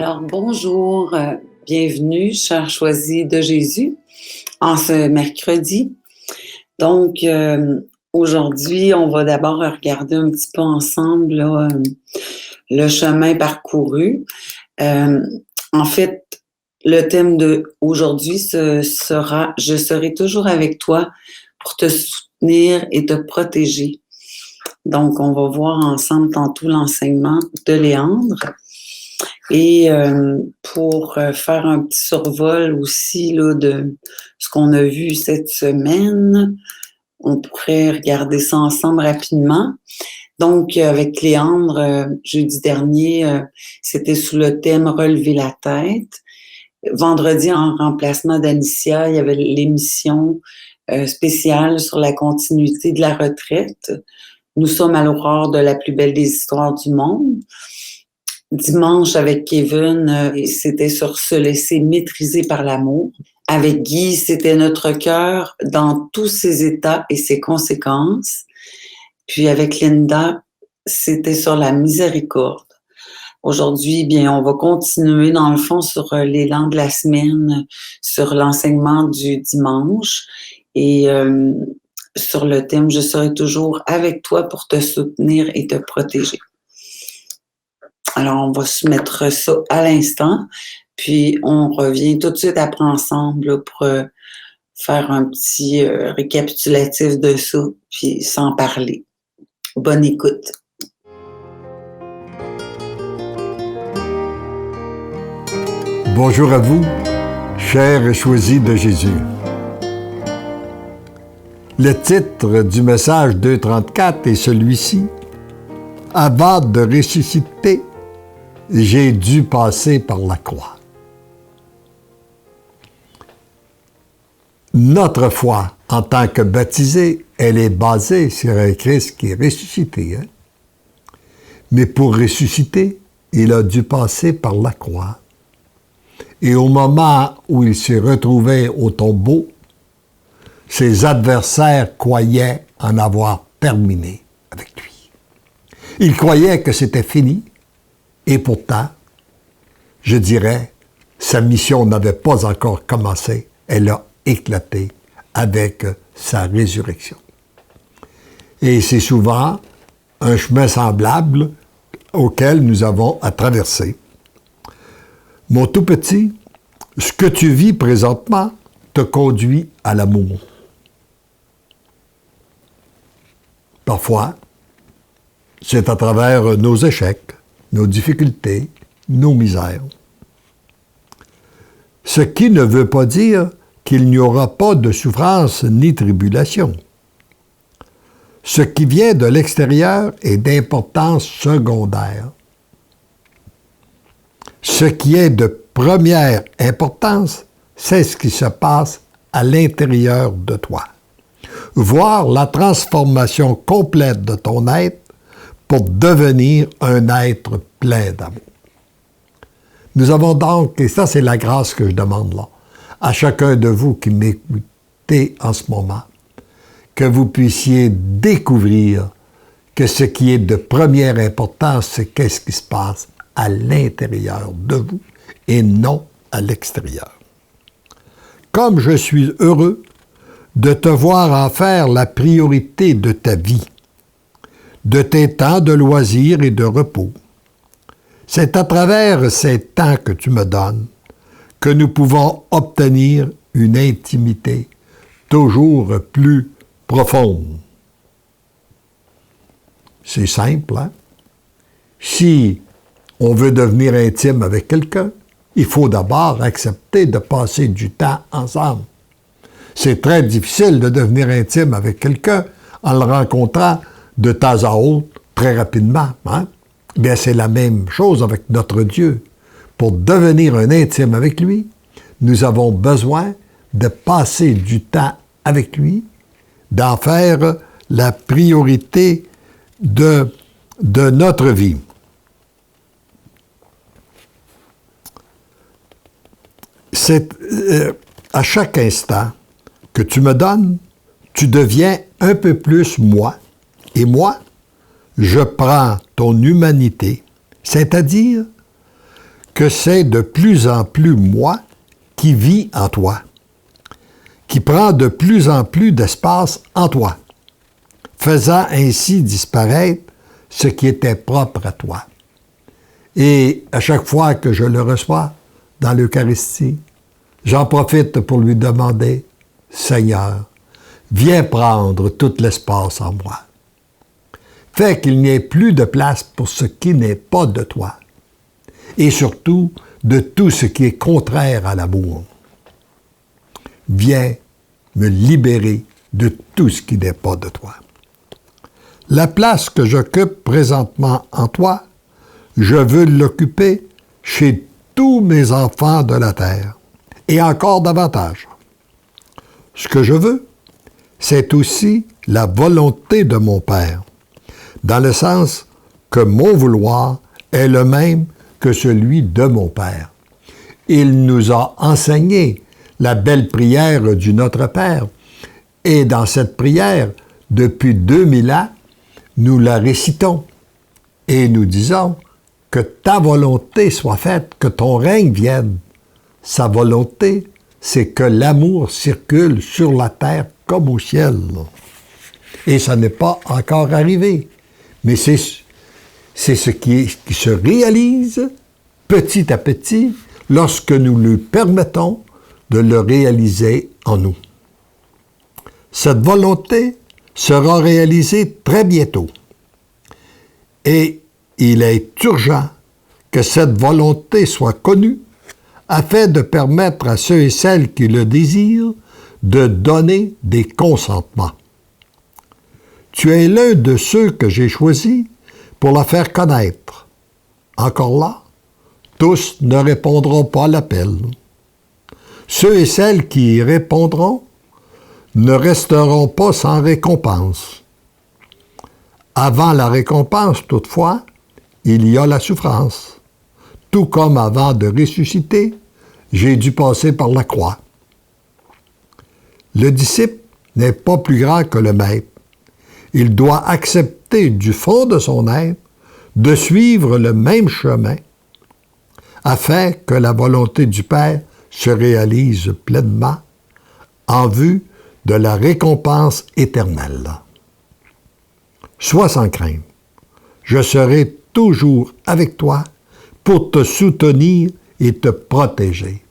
Alors, bonjour, bienvenue, chers choisis de Jésus, en ce mercredi. Donc, aujourd'hui, on va d'abord regarder un petit peu ensemble là, le chemin parcouru. En fait, le thème d'aujourd'hui sera « Je serai toujours avec toi pour te soutenir et te protéger ». Donc, on va voir ensemble tantôt l'enseignement de Léandre. Et pour faire un petit survol aussi là, de ce qu'on a vu cette semaine, on pourrait regarder ça ensemble rapidement. Donc, avec Léandre, jeudi dernier, c'était sous le thème « Relever la tête ». Vendredi, en remplacement d'Anicia, il y avait l'émission spéciale sur la continuité de la retraite. Nous sommes à l'aurore de la plus belle des histoires du monde. Dimanche, avec Kevin, c'était sur se laisser maîtriser par l'amour. Avec Guy, c'était notre cœur dans tous ses états et ses conséquences. Puis avec Linda, c'était sur la miséricorde. Aujourd'hui, bien, on va continuer dans le fond sur l'élan de la semaine, sur l'enseignement du dimanche et sur le thème « Je serai toujours avec toi pour te soutenir et te protéger ». Alors, on va se mettre ça à l'instant, puis on revient tout de suite après ensemble là, pour faire un petit récapitulatif de ça, puis s'en parler. Bonne écoute. Bonjour à vous, chers et choisis de Jésus. Le titre du message 234 est celui-ci. Avant de ressusciter, j'ai dû passer par la croix. Notre foi, en tant que baptisés, elle est basée sur un Christ qui est ressuscité. Mais pour ressusciter, il a dû passer par la croix. Et au moment où il s'est retrouvé au tombeau, ses adversaires croyaient en avoir terminé avec lui. Ils croyaient que c'était fini, et pourtant, je dirais, sa mission n'avait pas encore commencé, elle a éclaté avec sa résurrection. Et c'est souvent un chemin semblable auquel nous avons à traverser. Mon tout petit, ce que tu vis présentement te conduit à l'amour. Parfois, c'est à travers nos échecs, nos difficultés, nos misères. Ce qui ne veut pas dire qu'il n'y aura pas de souffrance ni tribulation. Ce qui vient de l'extérieur est d'importance secondaire. Ce qui est de première importance, c'est ce qui se passe à l'intérieur de toi. Voir la transformation complète de ton être pour devenir un être plein d'amour. Nous avons donc, et ça c'est la grâce que je demande là, à chacun de vous qui m'écoutez en ce moment, que vous puissiez découvrir que ce qui est de première importance, c'est qu'est-ce qui se passe à l'intérieur de vous et non à l'extérieur. Comme je suis heureux de te voir en faire la priorité de ta vie, de tes temps de loisirs et de repos. C'est à travers ces temps que tu me donnes que nous pouvons obtenir une intimité toujours plus profonde. C'est simple, hein? Si on veut devenir intime avec quelqu'un, il faut d'abord accepter de passer du temps ensemble. C'est très difficile de devenir intime avec quelqu'un en le rencontrant de temps à autre, très rapidement. Hein? Bien, c'est la même chose avec notre Dieu. Pour devenir un intime avec lui, nous avons besoin de passer du temps avec lui, d'en faire la priorité de notre vie. C'est à chaque instant que tu me donnes, tu deviens un peu plus moi. Et moi, je prends ton humanité, c'est-à-dire que c'est de plus en plus moi qui vis en toi, qui prend de plus en plus d'espace en toi, faisant ainsi disparaître ce qui était propre à toi. Et à chaque fois que je le reçois dans l'Eucharistie, j'en profite pour lui demander, « Seigneur, viens prendre tout l'espace en moi. Fais qu'il n'y ait plus de place pour ce qui n'est pas de toi. Et surtout, de tout ce qui est contraire à l'amour. Viens me libérer de tout ce qui n'est pas de toi. La place que j'occupe présentement en toi, je veux l'occuper chez tous mes enfants de la terre, et encore davantage. Ce que je veux, c'est aussi la volonté de mon Père, dans le sens que mon vouloir est le même que celui de mon Père. Il nous a enseigné la belle prière du Notre Père, et dans cette prière, depuis 2000 ans, nous la récitons et nous disons que ta volonté soit faite, que ton règne vienne. Sa volonté, c'est que l'amour circule sur la terre comme au ciel. Et ça n'est pas encore arrivé. Mais c'est ce qui se réalise petit à petit lorsque nous lui permettons de le réaliser en nous. Cette volonté sera réalisée très bientôt. Et il est urgent que cette volonté soit connue afin de permettre à ceux et celles qui le désirent de donner des consentements. Tu es l'un de ceux que j'ai choisis pour la faire connaître. Encore là, tous ne répondront pas à l'appel. Ceux et celles qui y répondront ne resteront pas sans récompense. Avant la récompense, toutefois, il y a la souffrance. Tout comme avant de ressusciter, j'ai dû passer par la croix. Le disciple n'est pas plus grand que le maître. Il doit accepter du fond de son être de suivre le même chemin afin que la volonté du Père se réalise pleinement en vue de la récompense éternelle. Sois sans crainte. Je serai toujours avec toi pour te soutenir et te protéger.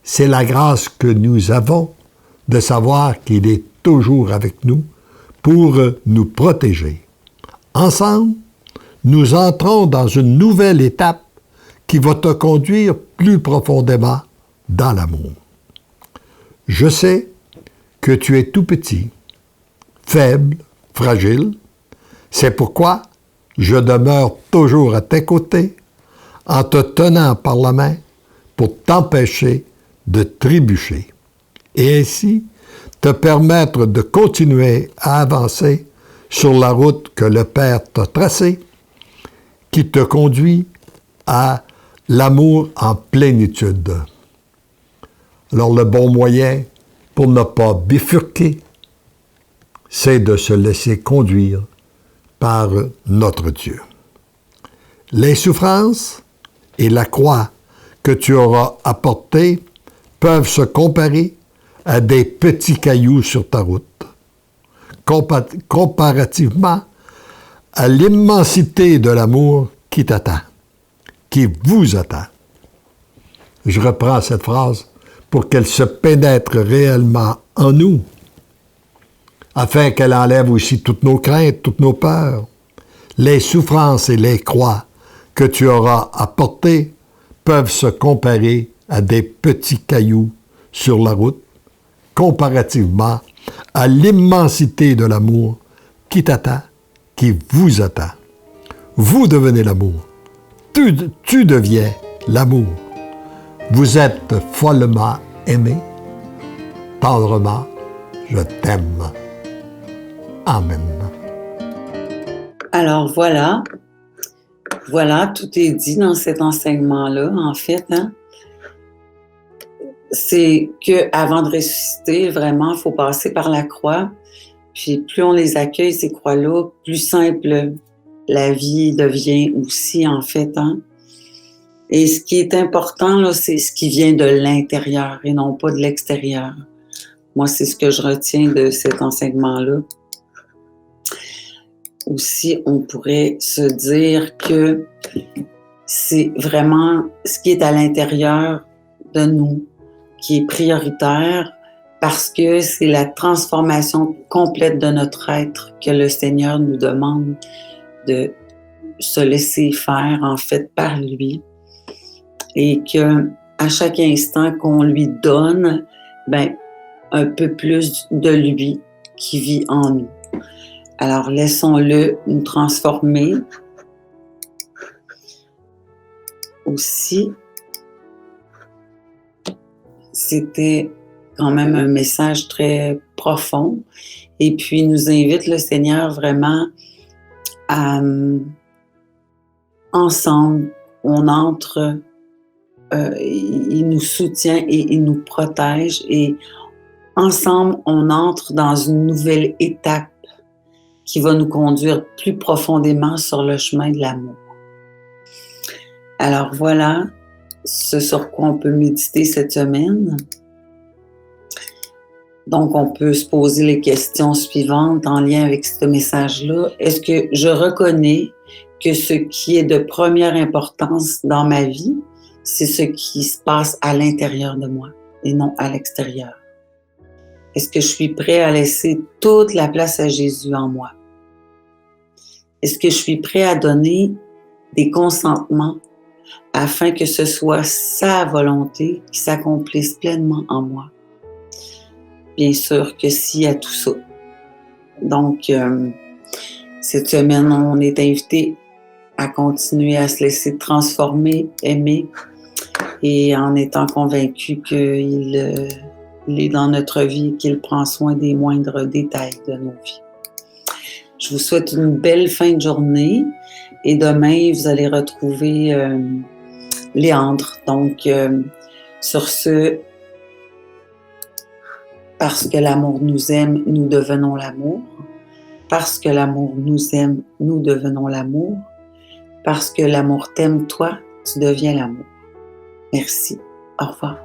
C'est la grâce que nous avons de savoir qu'il est toujours avec nous pour nous protéger. Ensemble, nous entrons dans une nouvelle étape qui va te conduire plus profondément dans l'amour. Je sais que tu es tout petit, faible, fragile. C'est pourquoi je demeure toujours à tes côtés en te tenant par la main pour t'empêcher de trébucher et ainsi te permettre de continuer à avancer sur la route que le Père t'a tracée, qui te conduit à l'amour en plénitude. Alors le bon moyen pour ne pas bifurquer, c'est de se laisser conduire par notre Dieu. Les souffrances et la croix que tu auras apportées peuvent se comparer à des petits cailloux sur ta route, comparativement à l'immensité de l'amour qui t'attend, qui vous attend. Je reprends cette phrase pour qu'elle se pénètre réellement en nous, afin qu'elle enlève aussi toutes nos craintes, toutes nos peurs. Les souffrances et les croix que tu auras à porter peuvent se comparer à des petits cailloux sur la route, comparativement à l'immensité de l'amour qui t'attend, qui vous attend. Vous devenez l'amour. Tu deviens l'amour. Vous êtes follement aimé. Tendrement, je t'aime. Amen. Alors voilà, tout est dit dans cet enseignement-là, en fait. Hein? C'est qu'avant de ressusciter, vraiment, il faut passer par la croix. Puis plus on les accueille, ces croix-là, plus simple la vie devient aussi, en fait. Hein? Et ce qui est important, là, c'est ce qui vient de l'intérieur et non pas de l'extérieur. Moi, c'est ce que je retiens de cet enseignement-là. Aussi, on pourrait se dire que c'est vraiment ce qui est à l'intérieur de nous qui est prioritaire parce que c'est la transformation complète de notre être que le Seigneur nous demande de se laisser faire, en fait, par lui. Et que à chaque instant qu'on lui donne, ben, un peu plus de lui qui vit en nous. Alors, laissons-le nous transformer. Aussi, c'était quand même un message très profond. Et puis, il nous invite le Seigneur vraiment à, ensemble, on entre, il nous soutient et il nous protège. Et ensemble, on entre dans une nouvelle étape qui va nous conduire plus profondément sur le chemin de l'amour. Alors voilà ce sur quoi on peut méditer cette semaine. Donc, on peut se poser les questions suivantes en lien avec ce message-là. Est-ce que je reconnais que ce qui est de première importance dans ma vie, c'est ce qui se passe à l'intérieur de moi et non à l'extérieur? Est-ce que je suis prêt à laisser toute la place à Jésus en moi? Est-ce que je suis prêt à donner des consentements afin que ce soit sa volonté qui s'accomplisse pleinement en moi? Bien sûr que si à tout ça. Donc, cette semaine, on est invité à continuer à se laisser transformer, aimer, et en étant convaincu qu'il est dans notre vie et qu'il prend soin des moindres détails de nos vies. Je vous souhaite une belle fin de journée et demain, vous allez retrouver Léandre. Donc, sur ce, parce que l'amour nous aime, nous devenons l'amour. Parce que l'amour nous aime, nous devenons l'amour. Parce que l'amour t'aime, toi, tu deviens l'amour. Merci. Au revoir.